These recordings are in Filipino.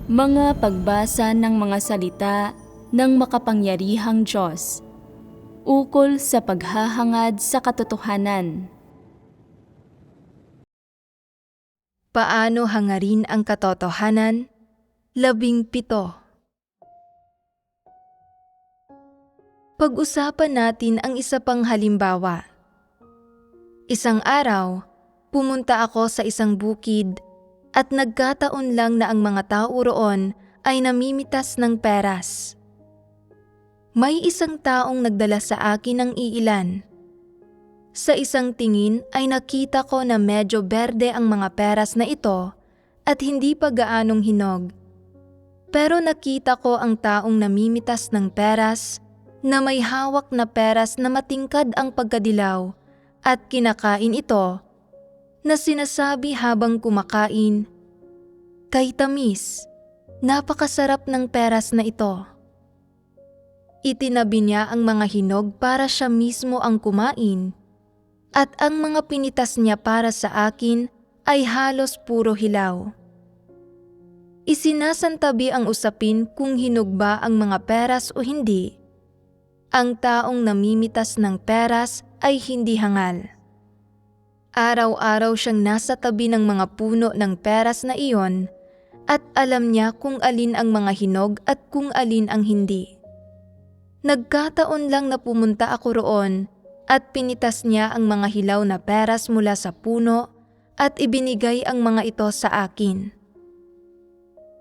Mga pagbasa ng mga salita ng makapangyarihang Diyos, ukol sa paghahangad sa katotohanan. Paano hangarin ang katotohanan? 17. Pag-usapan natin ang isa pang halimbawa. Isang araw, pumunta ako sa isang bukid at nagkataon lang na ang mga tao roon ay namimitas ng peras. May isang taong nagdala sa akin ng iilan. Sa isang tingin ay nakita ko na medyo berde ang mga peras na ito at hindi pa gaanong hinog. Pero nakita ko ang taong namimitas ng peras na may hawak na peras na matingkad ang pagkadilaw at kinakain ito na sinasabi habang kumakain, "Kay tamis, napakasarap ng peras na ito." Itinabi niya ang mga hinog para siya mismo ang kumain at ang mga pinitas niya para sa akin ay halos puro hilaw. Isinasantabi ang usapin kung hinog ba ang mga peras o hindi. Ang taong namimitas ng peras ay hindi hangal. Araw-araw siyang nasa tabi ng mga puno ng peras na iyon at alam niya kung alin ang mga hinog at kung alin ang hindi. Nagkataon lang na pumunta ako roon at pinitas niya ang mga hilaw na peras mula sa puno at ibinigay ang mga ito sa akin.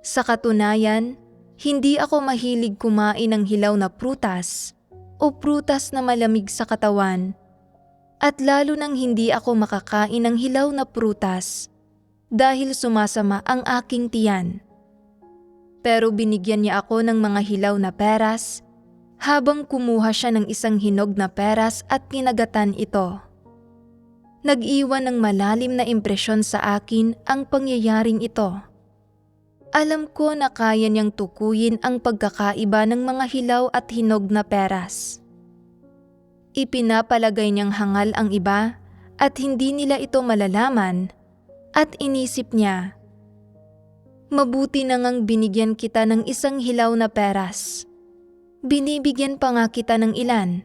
Sa katunayan, hindi ako mahilig kumain ng hilaw na prutas o prutas na malamig sa katawan, at lalo nang hindi ako makakain ng hilaw na prutas dahil sumasama ang aking tiyan. Pero binigyan niya ako ng mga hilaw na peras habang kumuha siya ng isang hinog na peras at kinagatan ito. Nag-iwan ng malalim na impresyon sa akin ang pangyayaring ito. Alam ko na kaya niyang tukuyin ang pagkakaiba ng mga hilaw at hinog na peras. Ipinapalagay niyang hangal ang iba at hindi nila ito malalaman at inisip niya, "Mabuti na ngang binigyan kita ng isang hilaw na peras. Binibigyan pa nga kita ng ilan.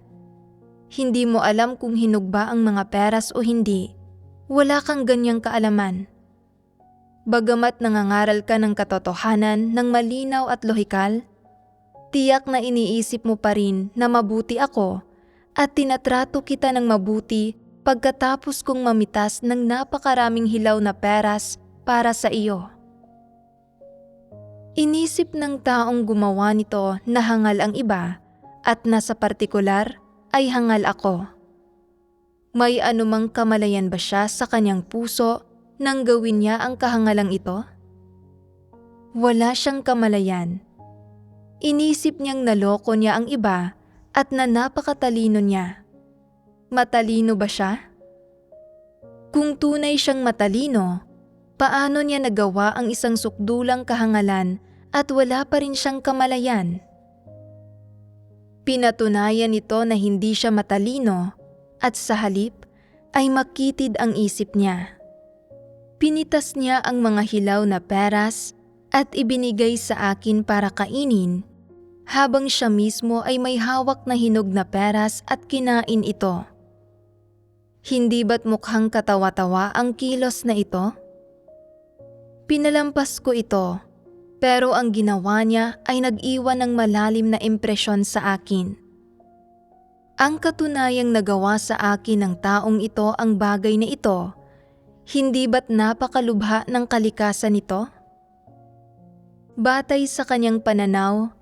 Hindi mo alam kung hinog ba ang mga peras o hindi. Wala kang ganyang kaalaman. Bagamat nangangaral ka ng katotohanan ng malinaw at lohikal, tiyak na iniisip mo pa rin na mabuti ako at tinatrato kita ng mabuti pagkatapos kong mamitas ng napakaraming hilaw na peras para sa iyo." Inisip ng taong gumawa nito na hangal ang iba at nasa partikular ay hangal ako. May anumang kamalayan ba siya sa kanyang puso nang gawin niya ang kahangalang ito? Wala siyang kamalayan. Inisip niyang naloko niya ang iba at na napakatalino niya. Matalino ba siya? Kung tunay siyang matalino, paano niya nagawa ang isang sukdulang kahangalan at wala pa rin siyang kamalayan? Pinatunayan nito na hindi siya matalino at sa halip ay makitid ang isip niya. Pinitas niya ang mga hilaw na peras at ibinigay sa akin para kainin, habang siya mismo ay may hawak na hinog na peras at kinain ito. Hindi ba't mukhang katawa-tawa ang kilos na ito? Pinalampas ko ito, pero ang ginawa niya ay nag-iwan ng malalim na impresyon sa akin. Ang katunayang nagawa sa akin ng taong ito ang bagay na ito, hindi ba't napakalubha ng kalikasan nito? Batay sa kanyang pananaw,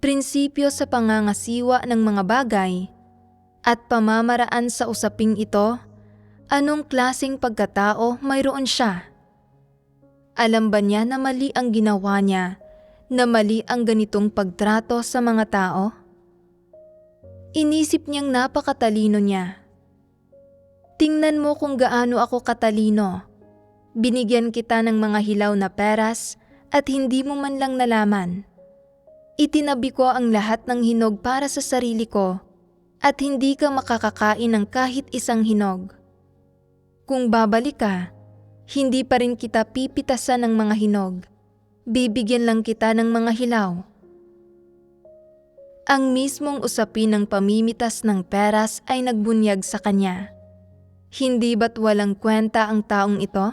prinsipyo sa pangangasiwa ng mga bagay, at pamamaraan sa usaping ito, anong klaseng pagkatao mayroon siya? Alam ba niya na mali ang ginawa niya, na mali ang ganitong pagtrato sa mga tao? Inisip niyang napakatalino niya. Tingnan mo kung gaano ako katalino. Binigyan kita ng mga hilaw na peras at hindi mo man lang nalaman. Itinabi ko ang lahat ng hinog para sa sarili ko at hindi ka makakakain ng kahit isang hinog. Kung babalik ka, hindi pa rin kita pipitasan ng mga hinog. bibigyan lang kita ng mga hilaw. Ang mismong usapin ng pamimitas ng peras ay nagbunyag sa kanya. Hindi ba't walang kwenta ang taong ito?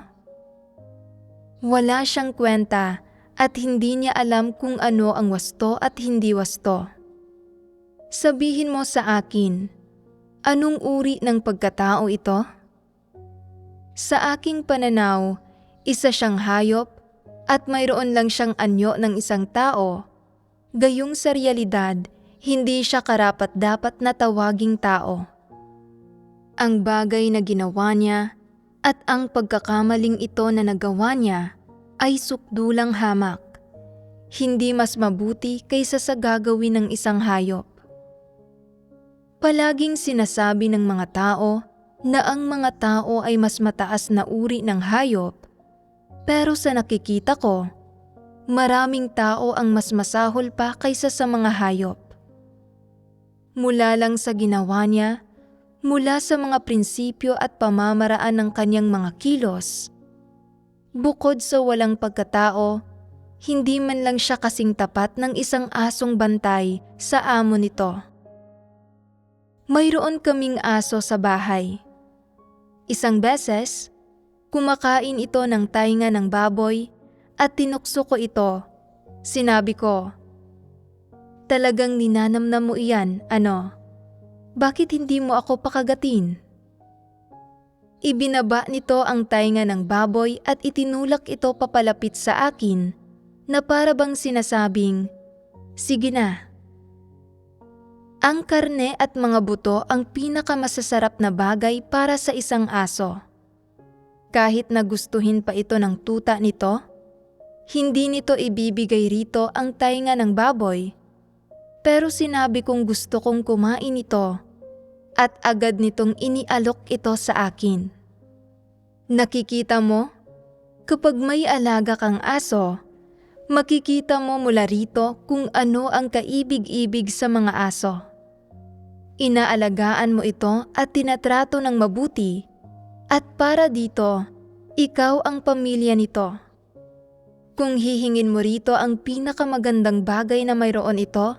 Wala siyang kwenta at hindi niya alam kung ano ang wasto at hindi wasto. Sabihin mo sa akin, anong uri ng pagkatao ito? Sa aking pananaw, isa siyang hayop at mayroon lang siyang anyo ng isang tao. Gayong sa realidad, hindi siya karapat-dapat na tawaging tao. Ang bagay na ginawa niya at ang pagkakamaling ito na nagawa niya ay sukdulang hamak. Hindi mas mabuti kaysa sa gagawin ng isang hayop. Palaging sinasabi ng mga tao na ang mga tao ay mas mataas na uri ng hayop, pero sa nakikita ko, maraming tao ang mas masahol pa kaysa sa mga hayop. Mula lang sa ginawa niya, mula sa mga prinsipyo at pamamaraan ng kanyang mga kilos. Bukod sa walang pagkatao, hindi man lang siya kasing tapat ng isang asong bantay sa amo nito. Mayroon kaming aso sa bahay. Isang beses, kumakain ito ng tainga ng baboy at tinukso ko ito. Sinabi ko, "Talagang ninanamnam mo iyan, ano? Bakit hindi mo ako pakagatin?" Ibinaba nito ang tainga ng baboy at itinulak ito papalapit sa akin na para bang sinasabing, "Sige na." Ang karne at mga buto ang pinakamasasarap na bagay para sa isang aso. Kahit nagustuhin pa ito ng tuta nito, hindi nito ibibigay rito ang tainga ng baboy. Pero sinabi kong gusto kong kumain ito at agad nitong inialok ito sa akin. Nakikita mo? Kapag may alaga kang aso, makikita mo mula rito kung ano ang kaibig-ibig sa mga aso. Inaalagaan mo ito at tinatrato ng mabuti at para dito, ikaw ang pamilya nito. Kung hihingin mo rito ang pinakamagandang bagay na mayroon ito,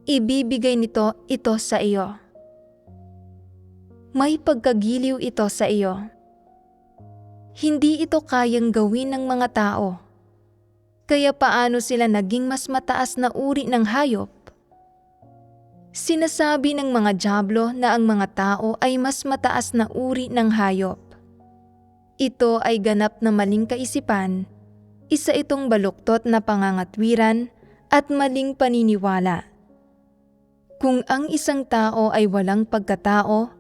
ibibigay nito ito sa iyo. May pagkagiliw ito sa iyo. Hindi ito kayang gawin ng mga tao. Kaya paano sila naging mas mataas na uri ng hayop? Sinasabi ng mga dyablo na ang mga tao ay mas mataas na uri ng hayop. Ito ay ganap na maling kaisipan, isa itong baluktot na pangangatwiran at maling paniniwala. Kung ang isang tao ay walang pagkatao,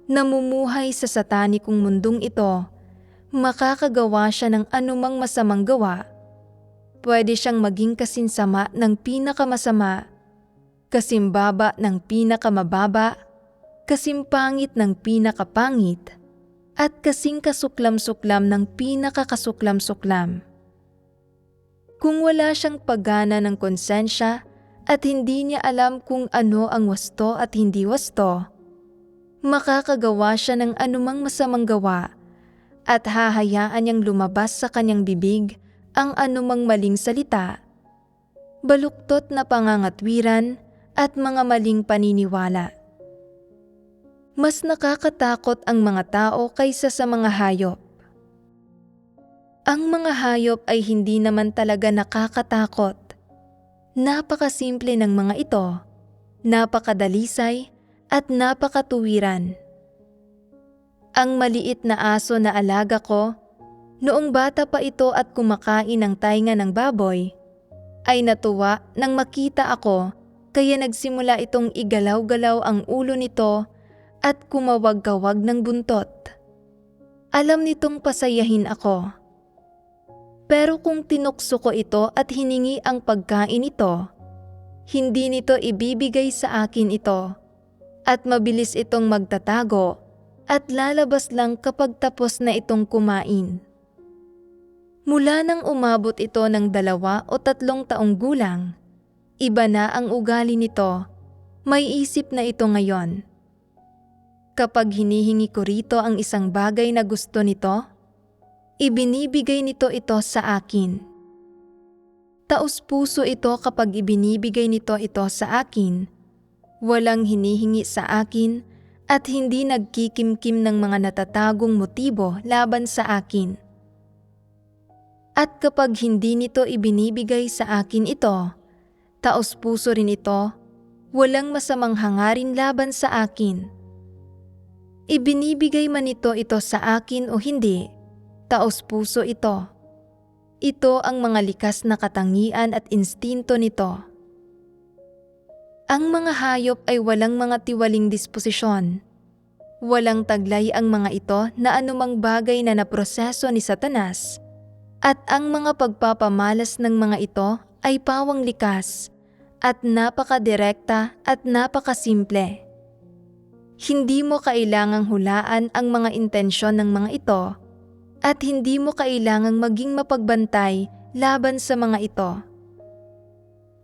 namumuhay sa satanikong mundong ito, makakagawa siya ng anumang masamang gawa. Pwede siyang maging kasinsama ng pinakamasama, kasimbaba ng pinakamababa, kasimpangit ng pinakapangit, at kasing kasuklam-suklam ng pinakakasuklam-suklam. Kung wala siyang paggana ng konsensya at hindi niya alam kung ano ang wasto at hindi wasto, makakagawa siya ng anumang masamang gawa at hahayaan niyang lumabas sa kanyang bibig ang anumang maling salita, baluktot na pangangatwiran at mga maling paniniwala. Mas nakakatakot ang mga tao kaysa sa mga hayop. Ang mga hayop ay hindi naman talaga nakakatakot. Napakasimple ng mga ito, napakadalisay at napakatuwiran. Ang maliit na aso na alaga ko, noong bata pa ito at kumakain ng tainga ng baboy, ay natuwa nang makita ako kaya nagsimula itong igalaw-galaw ang ulo nito at kumawag-kawag ng buntot. Alam nitong pasayahin ako. Pero kung tinukso ko ito at hiningi ang pagkain ito, hindi nito ibibigay sa akin ito at mabilis itong magtatago at lalabas lang kapag tapos na itong kumain. Mula nang umabot ito ng 2 o 3 taong gulang, iba na ang ugali nito, may isip na ito ngayon. Kapag hinihingi ko rito ang isang bagay na gusto nito, ibinibigay nito ito sa akin. Taos-puso ito kapag ibinibigay nito ito sa akin. Walang hinihingi sa akin at hindi nagkikimkim ng mga natatagong motibo laban sa akin. At kapag hindi nito ibinibigay sa akin ito, taos-puso rin ito, walang masamang hangarin laban sa akin. Ibinibigay man ito sa akin o hindi, taos-puso ito. Ito ang mga likas na katangian at instinto nito. Ang mga hayop ay walang mga tiwaling disposisyon. Walang taglay ang mga ito na anumang bagay na naproseso ni Satanas, at ang mga pagpapamalas ng mga ito ay pawang likas at napakadirekta at napakasimple. Hindi mo kailangang hulaan ang mga intensyon ng mga ito at hindi mo kailangang maging mapagbantay laban sa mga ito.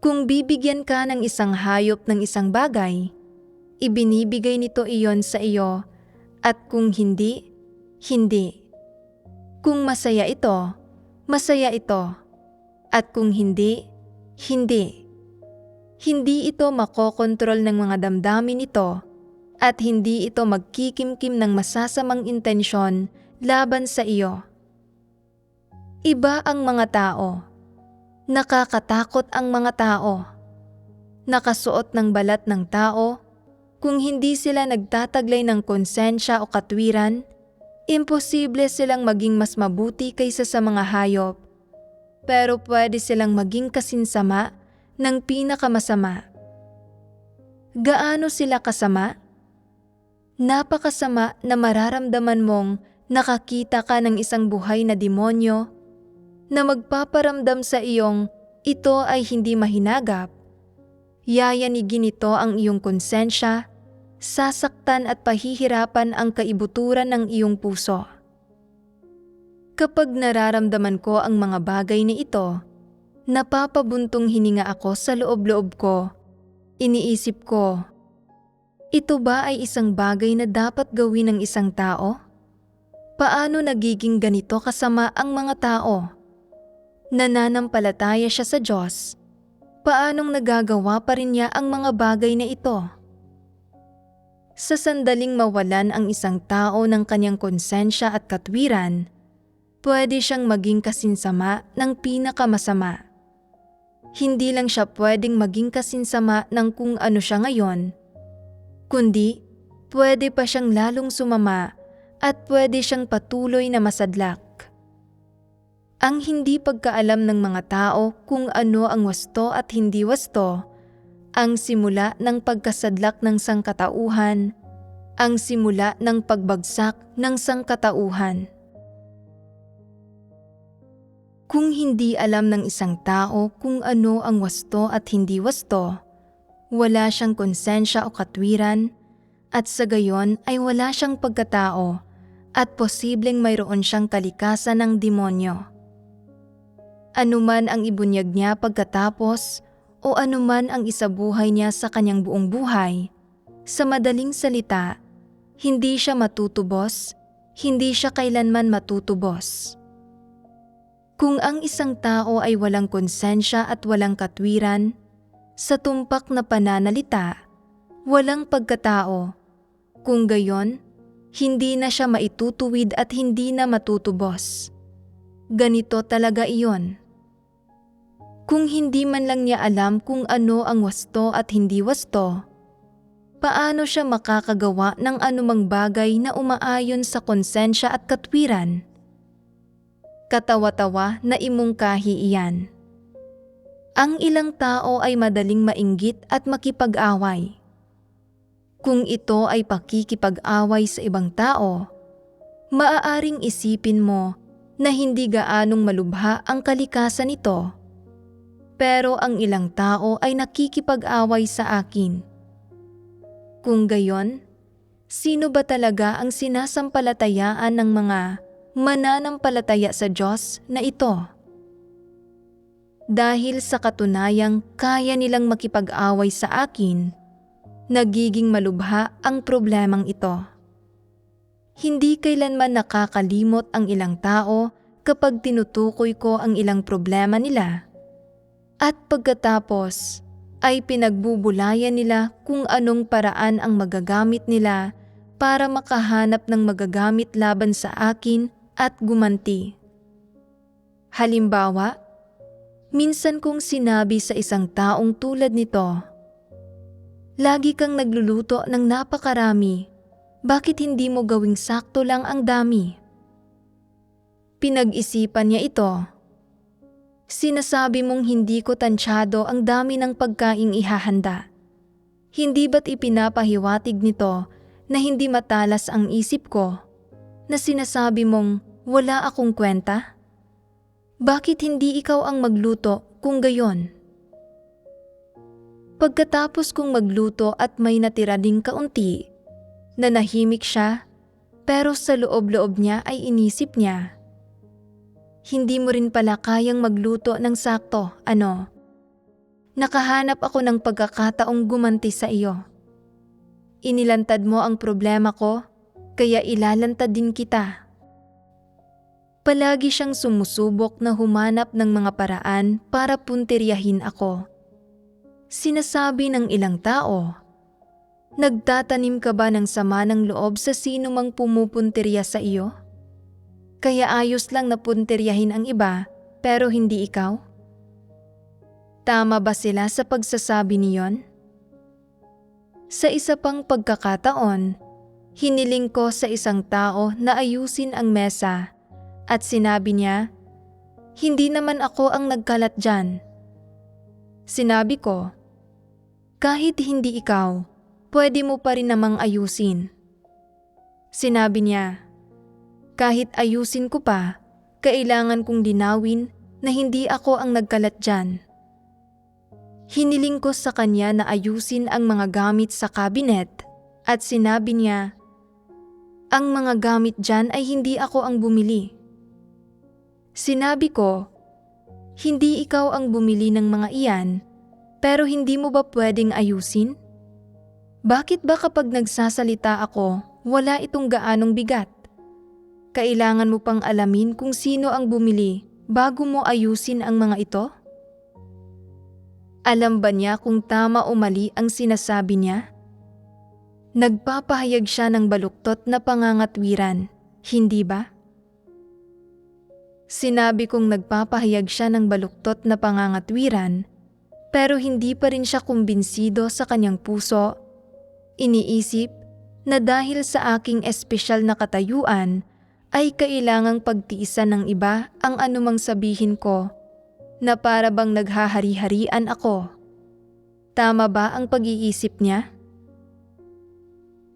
Kung bibigyan ka ng isang hayop ng isang bagay, ibinibigay nito iyon sa iyo, at kung hindi, hindi. Kung masaya ito, masaya ito, at kung hindi, hindi. Hindi ito makokontrol ng mga damdamin nito at hindi ito magkikimkim ng masasamang intensyon laban sa iyo. Iba ang mga tao. Nakakatakot ang mga tao. Nakasuot ng balat ng tao. Kung hindi sila nagtataglay ng konsensya o katwiran, imposible silang maging mas mabuti kaysa sa mga hayop. Pero pwede silang maging kasinsama ng pinakamasama. Gaano sila kasama? Napakasama na mararamdaman mong nakakita ka ng isang buhay na demonyo na magpaparamdam sa iyong ito ay hindi mahinagap. Yayanigin ito ang iyong konsensya, sasaktan at pahihirapan ang kaibuturan ng iyong puso. Kapag nararamdaman ko ang mga bagay na ito, napapabuntong hininga ako sa loob-loob ko. Iniisip ko, ito ba ay isang bagay na dapat gawin ng isang tao? Paano nagiging ganito kasama ang mga tao? Nananampalataya siya sa Diyos. Paanong nagagawa pa rin niya ang mga bagay na ito? Sa sandaling mawalan ang isang tao ng kanyang konsensya at katwiran, pwede siyang maging kasinsama ng pinakamasama. Hindi lang siya pwedeng maging kasinsama ng kung ano siya ngayon, kundi pwede pa siyang lalong sumama at pwede siyang patuloy na masadlak. Ang hindi pagkaalam ng mga tao kung ano ang wasto at hindi wasto, ang simula ng pagkasadlak ng sangkatauhan, ang simula ng pagbagsak ng sangkatauhan. Kung hindi alam ng isang tao kung ano ang wasto at hindi wasto, wala siyang konsensya o katwiran, at sa gayon ay wala siyang pagkatao at posibleng mayroon siyang kalikasan ng demonyo. Anuman ang ibunyag niya pagkatapos o anuman ang isabuhay niya sa kanyang buong buhay, sa madaling salita, hindi siya matutubos, hindi siya kailanman matutubos. Kung ang isang tao ay walang konsensya at walang katwiran, sa tumpak na pananalita, walang pagkatao, kung gayon, hindi na siya maitutuwid at hindi na matutubos. Ganito talaga iyon. Kung hindi man lang niya alam kung ano ang wasto at hindi wasto, paano siya makakagawa ng anumang bagay na umaayon sa konsensya at katwiran? Katawa-tawa na imungkahi iyan. Ang ilang tao ay madaling mainggit at makipag-away. Kung ito ay pakikipag-away sa ibang tao, maaaring isipin mo na hindi gaanong malubha ang kalikasan nito. Pero ang ilang tao ay nakikipag-away sa akin. Kung gayon, sino ba talaga ang sinasampalatayaan ng mga mananampalataya sa Diyos na ito? Dahil sa katunayang kaya nilang makipag-away sa akin, nagiging malubha ang problemang ito. Hindi kailanman nakakalimot ang ilang tao kapag tinutukoy ko ang ilang problema nila. At pagkatapos ay pinagbubulayan nila kung anong paraan ang magagamit nila para makahanap ng magagamit laban sa akin at gumanti. Halimbawa, minsan kong sinabi sa isang taong tulad nito, "Lagi kang nagluluto ng napakarami, bakit hindi mo gawing sakto lang ang dami?" Pinag-isipan niya ito. "Sinasabi mong hindi ko tansyado ang dami ng pagkaing ihahanda. Hindi ba't ipinapahiwatig nito na hindi matalas ang isip ko, na sinasabi mong wala akong kwenta? Bakit hindi ikaw ang magluto kung gayon?" Pagkatapos kong magluto at may natira ding kaunti, nanahimik siya, pero sa loob-loob niya ay inisip niya, "Hindi mo rin pala kayang magluto ng sakto, ano? Nakahanap ako ng pagkakataong gumanti sa iyo. Inilantad mo ang problema ko, kaya ilalantad din kita." Palagi siyang sumusubok na humanap ng mga paraan para puntiryahin ako. Sinasabi ng ilang tao, "Nagtatanim ka ba ng sama ng loob sa sino mang pumupuntirya sa iyo? Kaya ayos lang na puntiryahin ang iba, pero hindi ikaw?" Tama ba sila sa pagsasabi niyon? Sa isa pang pagkakataon, hiniling ko sa isang tao na ayusin ang mesa at sinabi niya, "Hindi naman ako ang nagkalat dyan." Sinabi ko, "Kahit hindi ikaw, pwede mo pa rin namang ayusin." Sinabi niya, "Kahit ayusin ko pa, kailangan kong linawin na hindi ako ang nagkalat dyan." Hiniling ko sa kanya na ayusin ang mga gamit sa kabinet at sinabi niya, "Ang mga gamit dyan ay hindi ako ang bumili." Sinabi ko, "Hindi ikaw ang bumili ng mga iyan, pero hindi mo ba pwedeng ayusin? Bakit ba kapag nagsasalita ako, wala itong gaanong bigat? Kailangan mo pang alamin kung sino ang bumili bago mo ayusin ang mga ito?" Alam ba niya kung tama o mali ang sinasabi niya? Nagpapahayag siya ng baluktot na pangangatwiran, hindi ba? Sinabi kong nagpapahayag siya ng baluktot na pangangatwiran, pero hindi pa rin siya kumbinsido sa kanyang puso. Iniisip na dahil sa aking espesyal na katayuan ay kailangang pagtiisan ng iba ang anumang sabihin ko, na para bang naghahari-harian ako. Tama ba ang pag-iisip niya?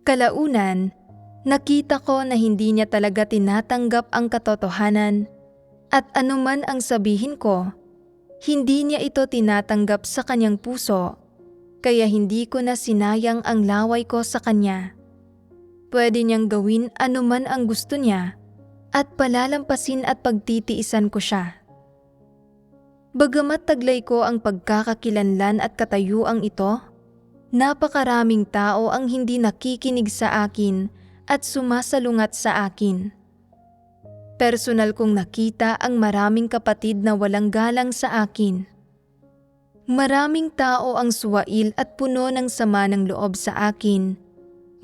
Kalaunan, nakita ko na hindi niya talaga tinatanggap ang katotohanan at anuman ang sabihin ko, hindi niya ito tinatanggap sa kanyang puso, kaya hindi ko na sinayang ang laway ko sa kanya. Pwede niyang gawin anuman ang gusto niya at palalampasin at pagtitiisan ko siya. Bagamat taglay ko ang pagkakakilanlan at katayuang ito, napakaraming tao ang hindi nakikinig sa akin at sumasalungat sa akin. Personal kong nakita ang maraming kapatid na walang galang sa akin. Maraming tao ang suwail at puno ng sama ng loob sa akin.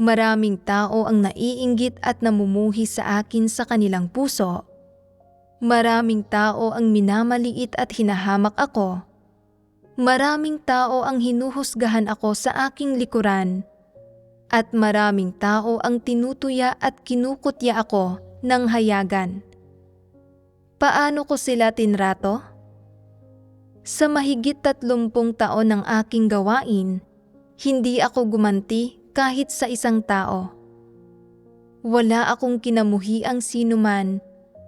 Maraming tao ang naiinggit at namumuhi sa akin sa kanilang puso. Maraming tao ang minamaliit at hinahamak ako. Maraming tao ang hinuhusgahan ako sa aking likuran. At maraming tao ang tinutuya at kinukutya ako ng hayagan. Paano ko sila tinrato? Sa mahigit 30 taon ng aking gawain, hindi ako gumanti kahit sa isang tao. Wala akong kinamuhiang sinuman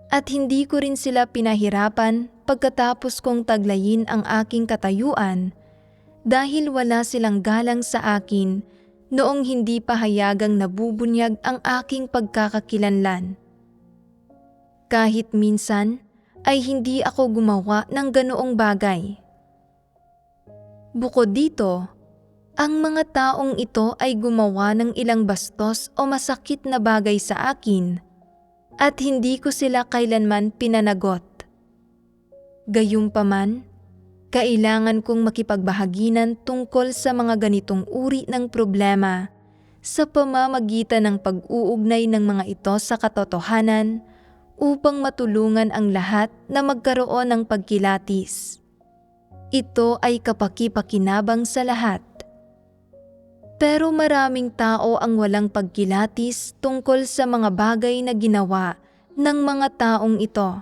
at hindi ko rin sila pinahirapan pagkatapos kong taglayin ang aking katayuan dahil wala silang galang sa akin noong hindi pa hayagang nabubunyag ang aking pagkakakilanlan. Kahit minsan ay hindi ako gumawa ng ganoong bagay. Bukod dito, ang mga taong ito ay gumawa ng ilang bastos o masakit na bagay sa akin at hindi ko sila kailanman pinanagot. Gayunpaman, Kailangan kong makipagbahaginan tungkol sa mga ganitong uri ng problema sa pamamagitan ng pag-uugnay ng mga ito sa katotohanan upang matulungan ang lahat na magkaroon ng pagkilatis. Ito ay kapaki-pakinabang sa lahat. Pero maraming tao ang walang pagkilatis tungkol sa mga bagay na ginawa ng mga taong ito.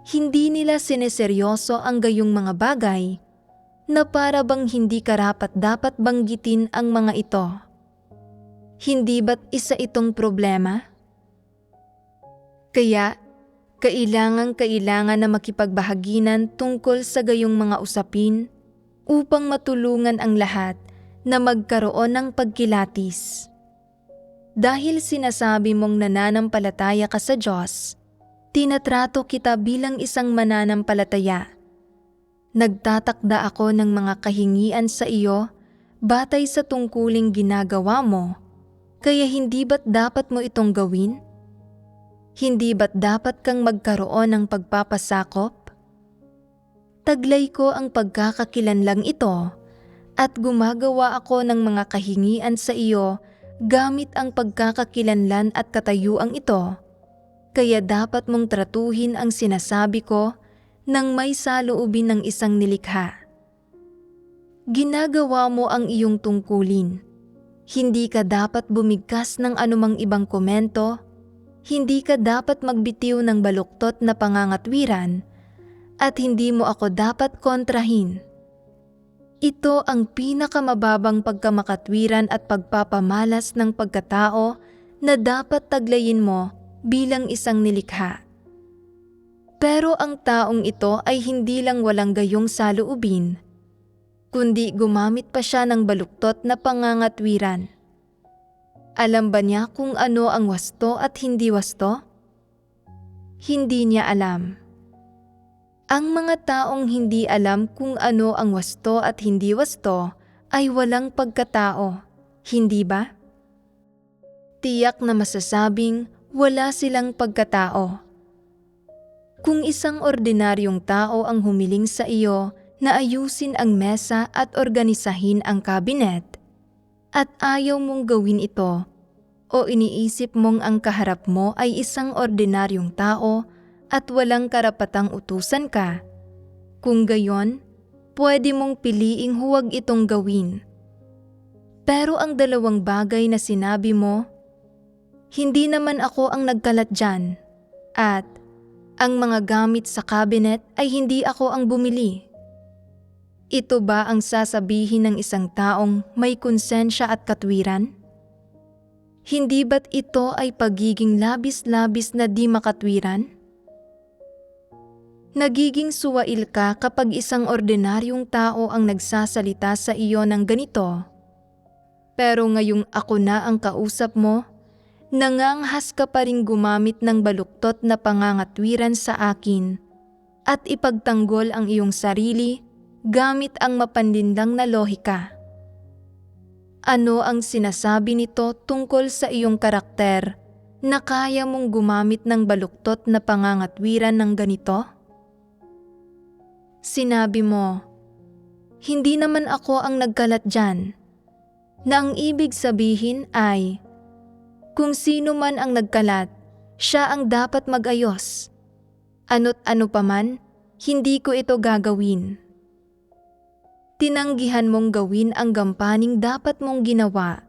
Hindi nila sineseryoso ang gayong mga bagay na para bang hindi karapat-dapat banggitin ang mga ito. Hindi ba't isa itong problema? Kaya, kailangan na makipagbahaginan tungkol sa gayong mga usapin upang matulungan ang lahat na magkaroon ng pagkilatis. Dahil sinasabi mong nananampalataya ka sa Diyos, tinatrato kita bilang isang mananampalataya. Nagtatakda ako ng mga kahingian sa iyo batay sa tungkuling ginagawa mo, kaya hindi ba't dapat mo itong gawin? Hindi ba't dapat kang magkaroon ng pagpapasakop? Taglay ko ang pagkakakilanlang ito at gumagawa ako ng mga kahingian sa iyo gamit ang pagkakakilanlan at katayuang ito. Kaya dapat mong tratuhin ang sinasabi ko nang may saloobin ng isang nilikha. Ginagawa mo ang iyong tungkulin. Hindi ka dapat bumigkas ng anumang ibang komento. Hindi ka dapat magbitiw ng baluktot na pangangatwiran at hindi mo ako dapat kontrahin. Ito ang pinakamababang pagkamakatwiran at pagpapamalas ng pagkatao na dapat taglayin mo bilang isang nilikha. Pero ang taong ito ay hindi lang walang gayong saloobin, kundi gumamit pa siya ng baluktot na pangangatwiran. Alam ba niya kung ano ang wasto at hindi wasto? Hindi niya alam. Ang mga taong hindi alam kung ano ang wasto at hindi wasto ay walang pagkatao, hindi ba? Tiyak na masasabing wala silang pagkatao. Kung isang ordinaryong tao ang humiling sa iyo na ayusin ang mesa at organisahin ang kabinet, at ayaw mong gawin ito, o iniisip mong ang kaharap mo ay isang ordinaryong tao at walang karapatang utusan ka, kung gayon, pwede mong piliing huwag itong gawin. Pero ang dalawang bagay na sinabi mo, hindi naman ako ang nagkalat dyan, at ang mga gamit sa cabinet ay hindi ako ang bumili. Ito ba ang sasabihin ng isang taong may konsensya at katwiran? Hindi ba't ito ay pagiging labis-labis na di makatwiran? Nagiging suwail ka kapag isang ordinaryong tao ang nagsasalita sa iyo ng ganito. Pero ngayong ako na ang kausap mo, nanganghas ka pa ring gumamit ng baluktot na pangangatwiran sa akin at ipagtanggol ang iyong sarili gamit ang mapanlinlang na lohika. Ano ang sinasabi nito tungkol sa iyong karakter na kaya mong gumamit ng baluktot na pangangatwiran ng ganito? Sinabi mo, hindi naman ako ang nagkalat dyan, na ang ibig sabihin ay, kung sino man ang nagkalat, siya ang dapat mag-ayos. Ano't ano paman, hindi ko ito gagawin. Tinanggihan mong gawin ang gampaning dapat mong ginawa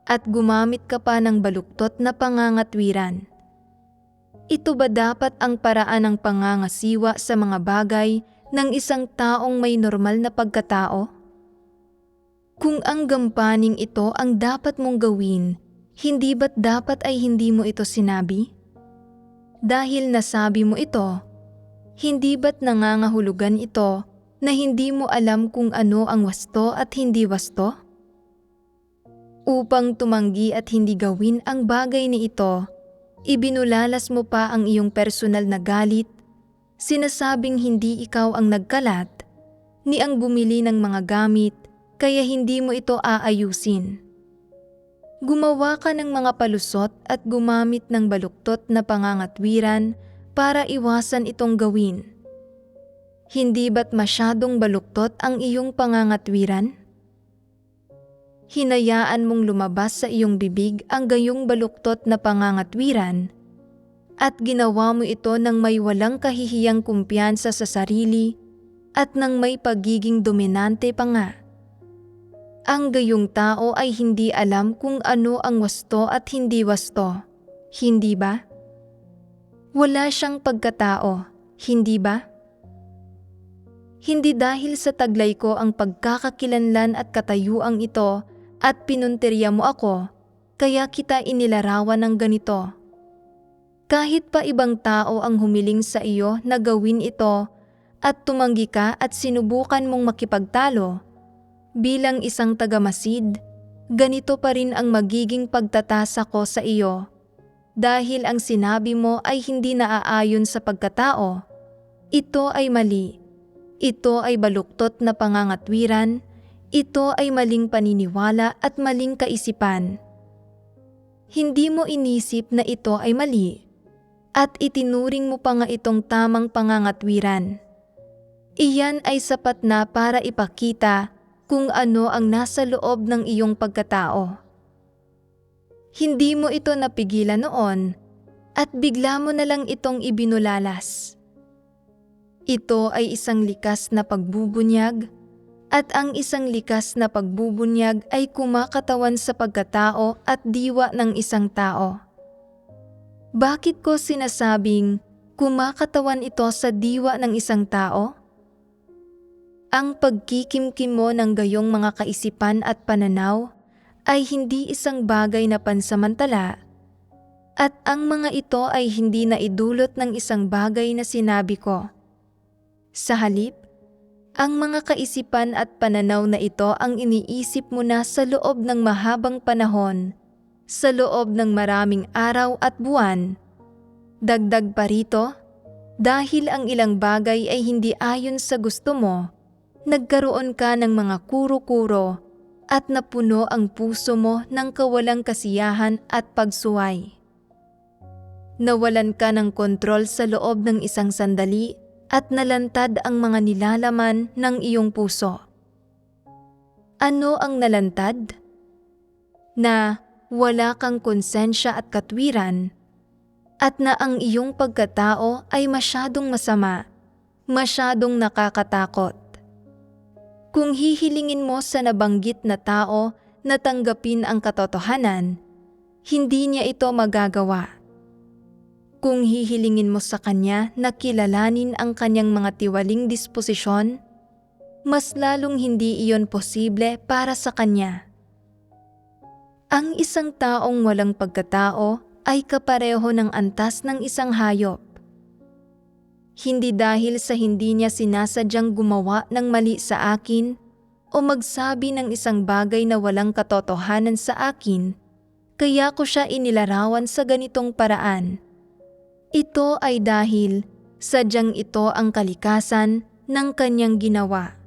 at gumamit ka pa ng baluktot na pangangatwiran. Ito ba dapat ang paraan ng pangangasiwa sa mga bagay ng isang taong may normal na pagkatao? Kung ang gampaning ito ang dapat mong gawin, hindi ba't dapat ay hindi mo ito sinabi? Dahil nasabi mo ito, hindi ba't nangangahulugan ito na hindi mo alam kung ano ang wasto at hindi wasto? Upang tumanggi at hindi gawin ang bagay ni ito, ibinulalas mo pa ang iyong personal na galit, sinasabing hindi ikaw ang nagkalat, ni ang bumili ng mga gamit, kaya hindi mo ito aayusin. Gumawa ka ng mga palusot at gumamit ng baluktot na pangangatwiran para iwasan itong gawin. Hindi ba't masyadong baluktot ang iyong pangangatwiran? Hinayaan mong lumabas sa iyong bibig ang gayong baluktot na pangangatwiran at ginawa mo ito ng may walang kahihiyang kumpiyansa sa sarili at ng may pagiging dominante pa nga. Ang gayong tao ay hindi alam kung ano ang wasto at hindi wasto, hindi ba? Wala siyang pagkatao, hindi ba? Hindi dahil sa taglay ko ang pagkakakilanlan at katayuang ito at pinunteriya mo ako, kaya kita inilarawan ng ganito. Kahit pa ibang tao ang humiling sa iyo na gawin ito at tumanggi ka at sinubukan mong makipagtalo, bilang isang tagamasid, ganito pa rin ang magiging pagtatasa ko sa iyo. Dahil ang sinabi mo ay hindi naaayon sa pagkatao, ito ay mali. Ito ay baluktot na pangangatwiran, ito ay maling paniniwala at maling kaisipan. Hindi mo inisip na ito ay mali, at itinuring mo pa nga itong tamang pangangatwiran. Iyan ay sapat na para ipakita kung ano ang nasa loob ng iyong pagkatao. Hindi mo ito napigilan noon, at bigla mo na lang itong ibinulalas. Ito ay isang likas na pagbubunyag, at ang isang likas na pagbubunyag ay kumakatawan sa pagkatao at diwa ng isang tao. Bakit ko sinasabing kumakatawan ito sa diwa ng isang tao? Ang pagkikimkim mo ng gayong mga kaisipan at pananaw ay hindi isang bagay na pansamantala, at ang mga ito ay hindi naidulot ng isang bagay na sinabi ko. Sa halip, ang mga kaisipan at pananaw na ito ang iniisip mo na sa loob ng mahabang panahon, sa loob ng maraming araw at buwan. Dagdag pa rito, dahil ang ilang bagay ay hindi ayon sa gusto mo, nagkaroon ka ng mga kuro-kuro at napuno ang puso mo ng kawalang kasiyahan at pagsuway. Nawalan ka ng kontrol sa loob ng isang sandali at nalantad ang mga nilalaman ng iyong puso. Ano ang nalantad? Na wala kang konsensya at katwiran, at na ang iyong pagkatao ay masyadong masama, masyadong nakakatakot. Kung hihilingin mo sa nabanggit na tao na tanggapin ang katotohanan, hindi niya ito magagawa. Kung hihilingin mo sa kanya na kilalanin ang kanyang mga tiwaling disposisyon, mas lalong hindi iyon posible para sa kanya. Ang isang taong walang pagkatao ay kapareho ng antas ng isang hayop. Hindi dahil sa hindi niya sinasadyang gumawa ng mali sa akin o magsabi ng isang bagay na walang katotohanan sa akin, kaya ko siya inilarawan sa ganitong paraan. Ito ay dahil sadyang ito ang kalikasan ng kanyang ginawa.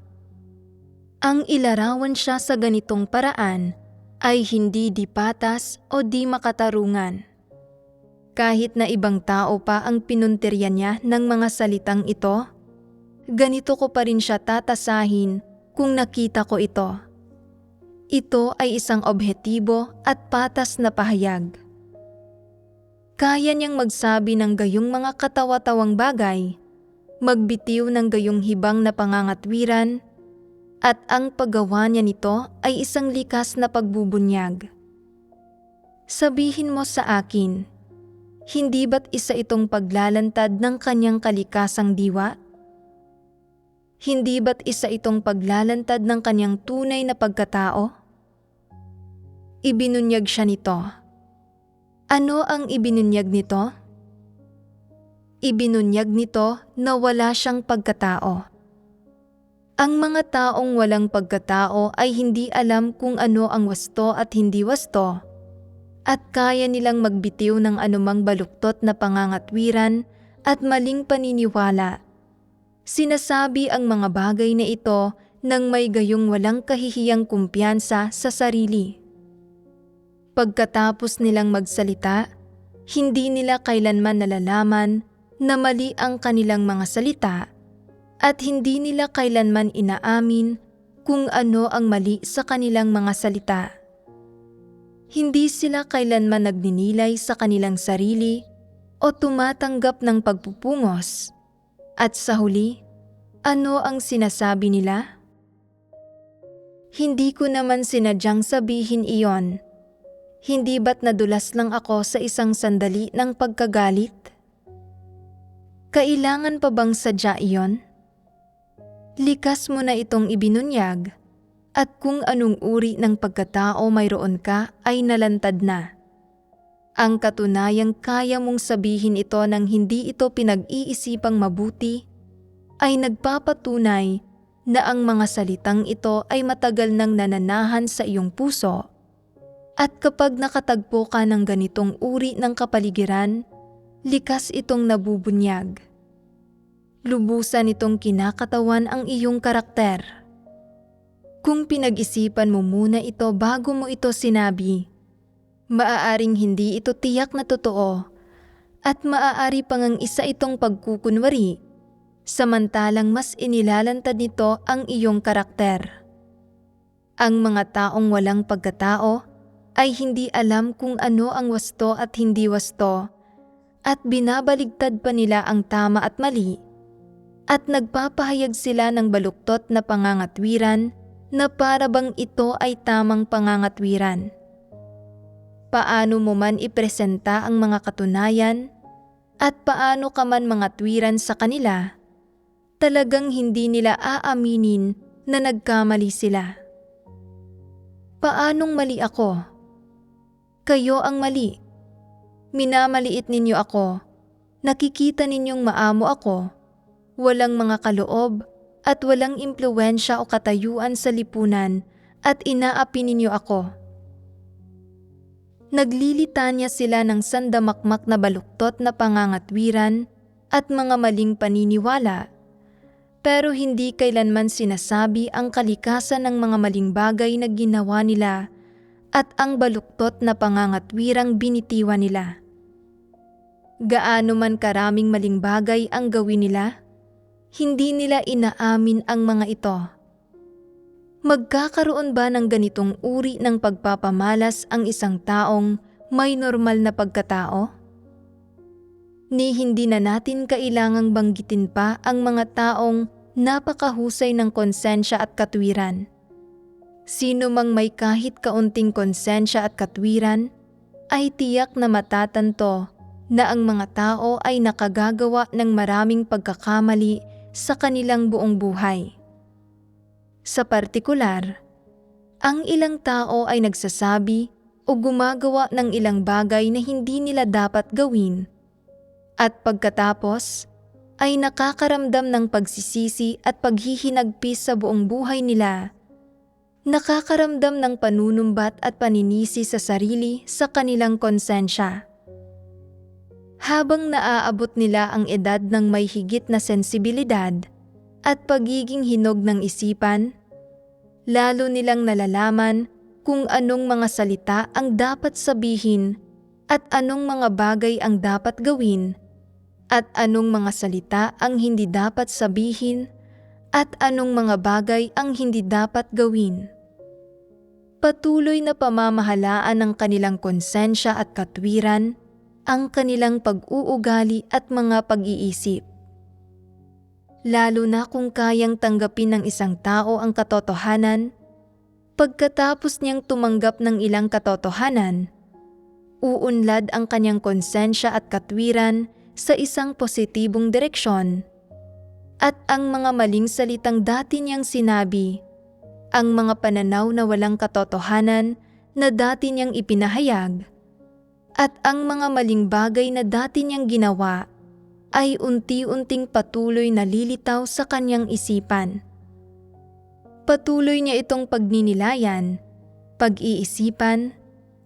Ang ilarawan siya sa ganitong paraan ay hindi di patas o di makatarungan. Kahit na ibang tao pa ang pinuntirya niya ng mga salitang ito, ganito ko pa rin siya tatasahin kung nakita ko ito. Ito ay isang objektibo at patas na pahayag. Kaya niyang magsabi ng gayong mga katawa-tawang bagay, magbitiw ng gayong hibang na pangangatwiran, at ang paggawa niya nito ay isang likas na pagbubunyag. Sabihin mo sa akin, hindi ba't isa itong paglalantad ng kanyang kalikasang diwa? Hindi ba't isa itong paglalantad ng kanyang tunay na pagkatao? Ibinunyag siya nito. Ano ang ibinunyag nito? Ibinunyag nito na wala siyang pagkatao. Ang mga taong walang pagkatao ay hindi alam kung ano ang wasto at hindi wasto, at kaya nilang magbitiw ng anumang baluktot na pangangatwiran at maling paniniwala. Sinasabi ang mga bagay na ito nang may gayong walang kahihiyang kumpiyansa sa sarili. Pagkatapos nilang magsalita, hindi nila kailanman nalalaman na mali ang kanilang mga salita at hindi nila kailanman inaamin kung ano ang mali sa kanilang mga salita. Hindi sila kailanman nagninilay sa kanilang sarili o tumatanggap ng pagpupungos. At sa huli, ano ang sinasabi nila? Hindi ko naman sinadyang sabihin iyon. Hindi ba't nadulas lang ako sa isang sandali ng pagkagalit? Kailangan pa bang sadya iyon? Likas mo na itong ibinunyag, at kung anong uri ng pagkatao mayroon ka ay nalantad na. Ang katunayang kaya mong sabihin ito nang hindi ito pinag-iisipang mabuti ay nagpapatunay na ang mga salitang ito ay matagal nang nananahan sa iyong puso. At kapag nakatagpo ka ng ganitong uri ng kapaligiran, likas itong nabubunyag. Lubusan itong kinakatawan ang iyong karakter. Kung pinag-isipan mo muna ito bago mo ito sinabi, maaaring hindi ito tiyak na totoo at maaari pang ang isa itong pagkukunwari, samantalang mas inilalantad nito ang iyong karakter. Ang mga taong walang pagkatao ay hindi alam kung ano ang wasto at hindi wasto, at binabaligtad pa nila ang tama at mali, at nagpapahayag sila ng baluktot na pangangatwiran na para bang ito ay tamang pangangatwiran. Paano mo man ipresenta ang mga katunayan at paano ka man mangatwiran sa kanila, talagang hindi nila aaminin na nagkamali sila. Paanong mali ako? Kayo ang mali. Minamaliit ninyo ako. Nakikita ninyong maamo ako. Walang mga kaloob at walang impluwensya o katayuan sa lipunan at inaapi ninyo ako. Naglilitanya sila ng sandamakmak na baluktot na pangangatwiran at mga maling paniniwala, pero hindi kailanman sinasabi ang kalikasan ng mga maling bagay na ginawa nila at ang baluktot na pangangatwirang binitiwan nila. Gaano man karaming maling bagay ang gawin nila, hindi nila inaamin ang mga ito. Magkakaroon ba ng ganitong uri ng pagpapamalas ang isang taong may normal na pagkatao? Ni hindi na natin kailangang banggitin pa ang mga taong napakahusay ng konsensya at katwiran. Sino mang may kahit kaunting konsensya at katwiran ay tiyak na matatanto na ang mga tao ay nakagagawa ng maraming pagkakamali sa kanilang buong buhay. Sa partikular, ang ilang tao ay nagsasabi o gumagawa ng ilang bagay na hindi nila dapat gawin, at pagkatapos ay nakakaramdam ng pagsisisi at paghihinagpis sa buong buhay nila, nakakaramdam ng panunumbat at paninisi sa sarili sa kanilang konsensya. Habang naaabot nila ang edad ng may higit na sensibilidad at pagiging hinog ng isipan, lalo nilang nalalaman kung anong mga salita ang dapat sabihin at anong mga bagay ang dapat gawin, at anong mga salita ang hindi dapat sabihin at anong mga bagay ang hindi dapat gawin. Patuloy na pamamahalaan ng kanilang konsensya at katwiran ang kanilang pag-uugali at mga pag-iisip. Lalo na kung kayang tanggapin ng isang tao ang katotohanan, pagkatapos niyang tumanggap ng ilang katotohanan, uunlad ang kanyang konsensya at katwiran sa isang positibong direksyon, at ang mga maling salitang dati niyang sinabi, ang mga pananaw na walang katotohanan na dati niyang ipinahayag, at ang mga maling bagay na dati niyang ginawa ay unti-unting patuloy na lilitaw sa kanyang isipan. Patuloy niya itong pagninilayan, pag-iisipan,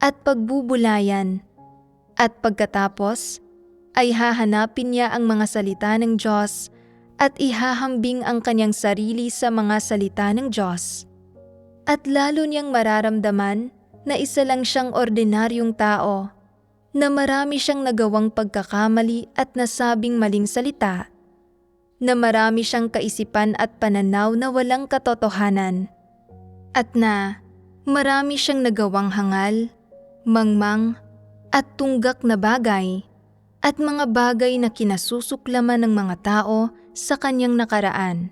at pagbubulayan, at pagkatapos ay hahanapin niya ang mga salita ng Diyos at ihahambing ang kanyang sarili sa mga salita ng Diyos. At lalo niyang mararamdaman na isa lang siyang ordinaryong tao, na marami siyang nagawang pagkakamali at nasabing maling salita, na marami siyang kaisipan at pananaw na walang katotohanan, at na marami siyang nagawang hangal, mangmang, at tunggak na bagay, at mga bagay na kinasusuklaman ng mga tao sa kanyang nakaraan.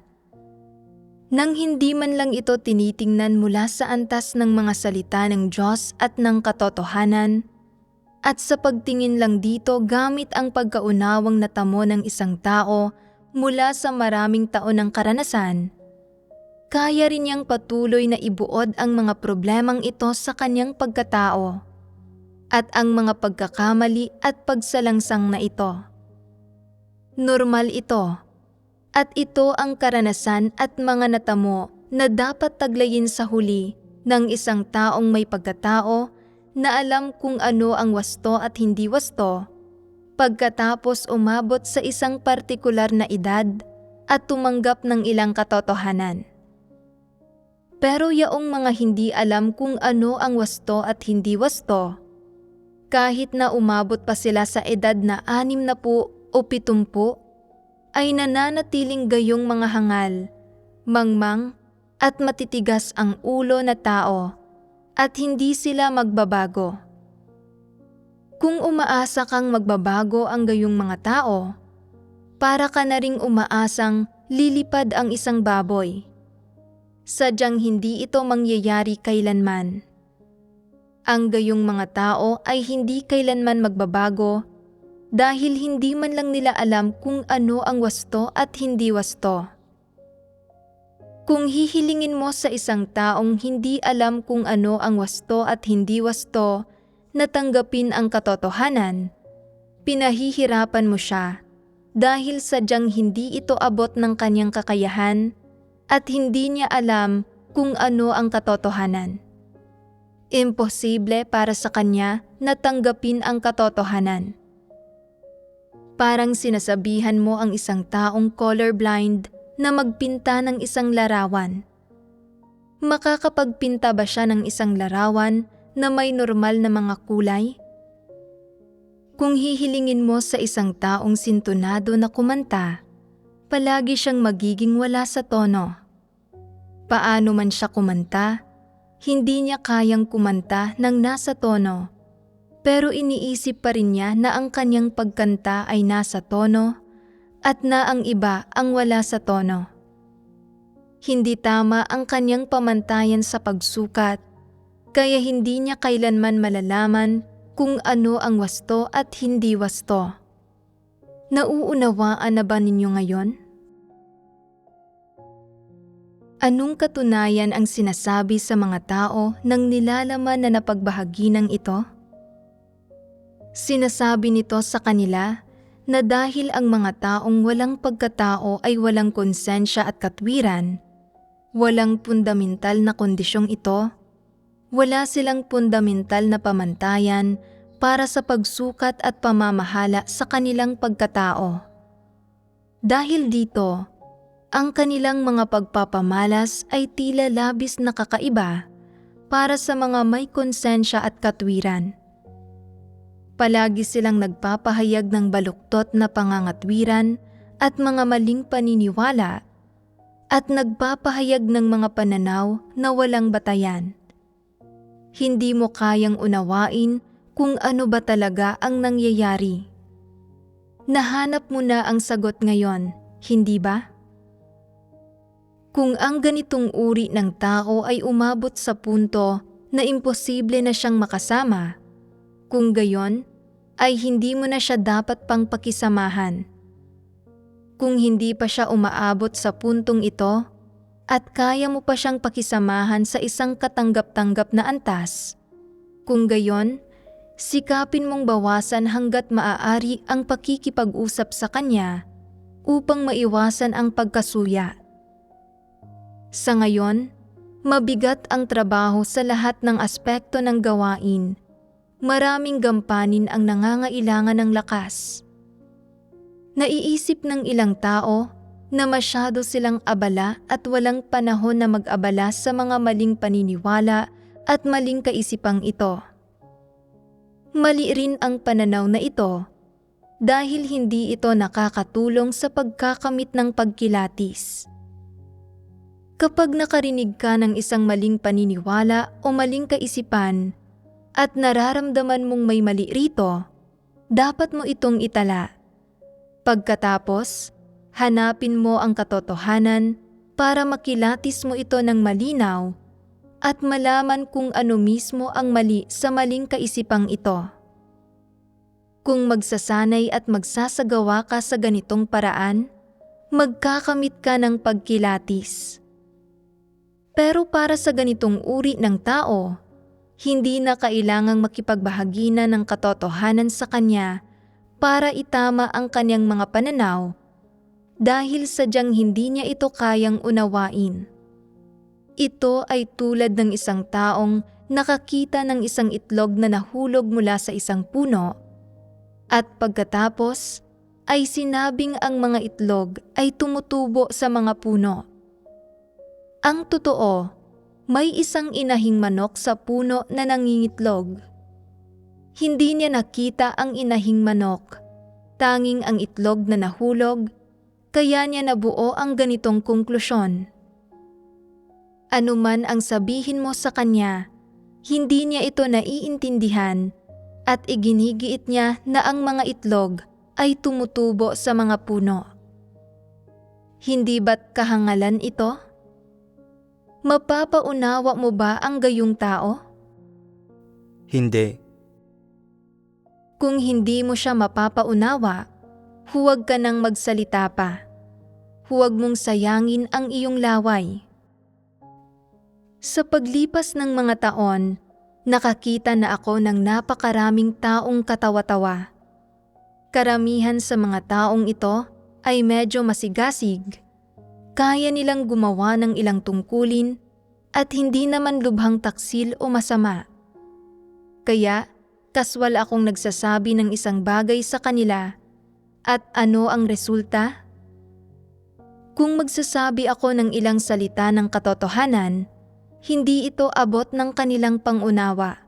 Nang hindi man lang ito tinitingnan mula sa antas ng mga salita ng Diyos at ng katotohanan, at sa pagtingin lang dito gamit ang pagkaunawang natamo ng isang tao mula sa maraming taon ng karanasan, kaya rin niyang patuloy na ibuod ang mga problemang ito sa kanyang pagkatao at ang mga pagkakamali at pagsalangsang na ito. Normal ito. At ito ang karanasan at mga natamo na dapat taglayin sa huli ng isang taong may pagkatao na alam kung ano ang wasto at hindi wasto, pagkatapos umabot sa isang partikular na edad at tumanggap ng ilang katotohanan. Pero yaong mga hindi alam kung ano ang wasto at hindi wasto, kahit na umabot pa sila sa edad na 60 o 70, ay nananatiling gayong mga hangal, mangmang at matitigas ang ulo na tao at hindi sila magbabago. Kung umaasa kang magbabago ang gayong mga tao, para ka na ring umaasang lilipad ang isang baboy. Sadyang hindi ito mangyayari kailanman. Ang gayong mga tao ay hindi kailanman magbabago dahil hindi man lang nila alam kung ano ang wasto at hindi wasto. Kung hihilingin mo sa isang taong hindi alam kung ano ang wasto at hindi wasto na tanggapin ang katotohanan, pinahihirapan mo siya dahil sadyang hindi ito abot ng kanyang kakayahan at hindi niya alam kung ano ang katotohanan. Imposible para sa kanya na tanggapin ang katotohanan. Parang sinasabihan mo ang isang taong colorblind na magpinta ng isang larawan. Makakapagpinta ba siya ng isang larawan na may normal na mga kulay? Kung hihilingin mo sa isang taong sintonado na kumanta, palagi siyang magiging wala sa tono. Paano man siya kumanta, hindi niya kayang kumanta ng nasa tono. Pero iniisip pa rin niya na ang kanyang pagkanta ay nasa tono at na ang iba ang wala sa tono. Hindi tama ang kanyang pamantayan sa pagsukat, kaya hindi niya kailanman malalaman kung ano ang wasto at hindi wasto. Nauunawaan na ba ninyo ngayon? Anong katunayan ang sinasabi sa mga tao ng nilalaman na napagbahagi ng ito? Sinasabi nito sa kanila na dahil ang mga taong walang pagkatao ay walang konsensya at katwiran, walang fundamental na kondisyong ito, wala silang fundamental na pamantayan para sa pagsukat at pamamahala sa kanilang pagkatao. Dahil dito, ang kanilang mga pagpapamalas ay tila labis na kakaiba para sa mga may konsensya at katwiran. Palagi silang nagpapahayag ng baluktot na pangangatwiran at mga maling paniniwala at nagpapahayag ng mga pananaw na walang batayan. Hindi mo kayang unawain kung ano ba talaga ang nangyayari. Nahanap mo na ang sagot ngayon, hindi ba? Kung ang ganitong uri ng tao ay umabot sa punto na imposible na siyang makasama, kung gayon, ay hindi mo na siya dapat pang pakisamahan. Kung hindi pa siya umaabot sa puntong ito at kaya mo pa siyang pakisamahan sa isang katanggap-tanggap na antas, kung gayon, sikapin mong bawasan hanggat maaari ang pakikipag-usap sa kanya upang maiwasan ang pagkasuya. Sa ngayon, mabigat ang trabaho sa lahat ng aspekto ng gawain. Maraming gampanin ang nangangailangan ng lakas. Naiisip ng ilang tao na masyado silang abala at walang panahon na mag-abala sa mga maling paniniwala at maling kaisipang ito. Mali rin ang pananaw na ito dahil hindi ito nakakatulong sa pagkakamit ng pagkilatis. Kapag nakarinig ka ng isang maling paniniwala o maling kaisipan at nararamdaman mong may mali rito, dapat mo itong itala. Pagkatapos, hanapin mo ang katotohanan para makilatis mo ito ng malinaw at malaman kung ano mismo ang mali sa maling kaisipang ito. Kung magsasanay at magsasagawa ka sa ganitong paraan, magkakamit ka ng pagkilatis. Pero para sa ganitong uri ng tao, hindi na kailangang makipagbahagi na ng katotohanan sa kanya para itama ang kanyang mga pananaw dahil sadyang hindi niya ito kayang unawain. Ito ay tulad ng isang taong nakakita ng isang itlog na nahulog mula sa isang puno at pagkatapos ay sinabing ang mga itlog ay tumutubo sa mga puno. Ang totoo, may isang inahing manok sa puno na nangingitlog. Hindi niya nakita ang inahing manok, tanging ang itlog na nahulog, kaya niya nabuo ang ganitong konklusyon. Anuman ang sabihin mo sa kanya, hindi niya ito naiintindihan at iginigiit niya na ang mga itlog ay tumutubo sa mga puno. Hindi ba't kahangalan ito? Mapapaunawa mo ba ang gayong tao? Hindi. Kung hindi mo siya mapapaunawa, huwag ka nang magsalita pa. Huwag mong sayangin ang iyong laway. Sa paglipas ng mga taon, nakakita na ako ng napakaraming taong katawa-tawa. Karamihan sa mga taong ito ay medyo masigasig. Kaya nilang gumawa ng ilang tungkulin at hindi naman lubhang taksil o masama. Kaya, kaswal akong nagsasabi ng isang bagay sa kanila at ano ang resulta? Kung magsasabi ako ng ilang salita ng katotohanan, hindi ito abot ng kanilang pangunawa.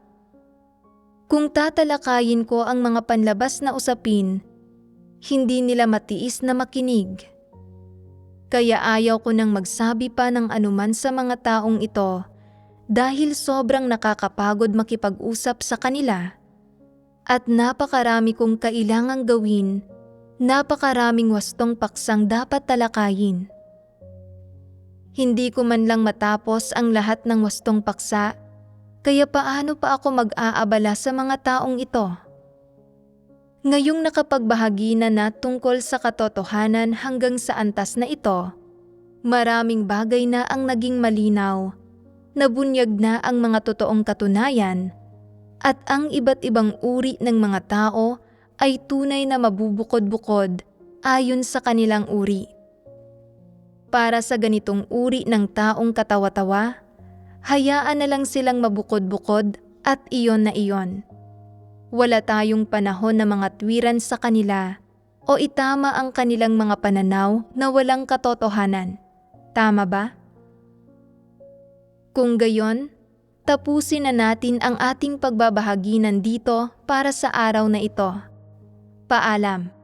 Kung tatalakayin ko ang mga panlabas na usapin, hindi nila matiis na makinig. Kaya ayaw ko nang magsabi pa ng anuman sa mga taong ito dahil sobrang nakakapagod makipag-usap sa kanila at napakarami kong kailangang gawin, napakaraming wastong paksang dapat talakayin. Hindi ko man lang matapos ang lahat ng wastong paksa, kaya paano pa ako mag-aabala sa mga taong ito? Ngayong nakapagbahagi na tungkol sa katotohanan hanggang sa antas na ito, maraming bagay na ang naging malinaw, nabunyag na ang mga totoong katunayan, at ang iba't ibang uri ng mga tao ay tunay na mabubukod-bukod ayon sa kanilang uri. Para sa ganitong uri ng taong katawa-tawa, hayaan na lang silang mabukod-bukod at iyon na iyon. Wala tayong panahon na mga tuwiran sa kanila o itama ang kanilang mga pananaw na walang katotohanan. Tama ba? Kung gayon, tapusin na natin ang ating pagbabahagi nandito para sa araw na ito. Paalam.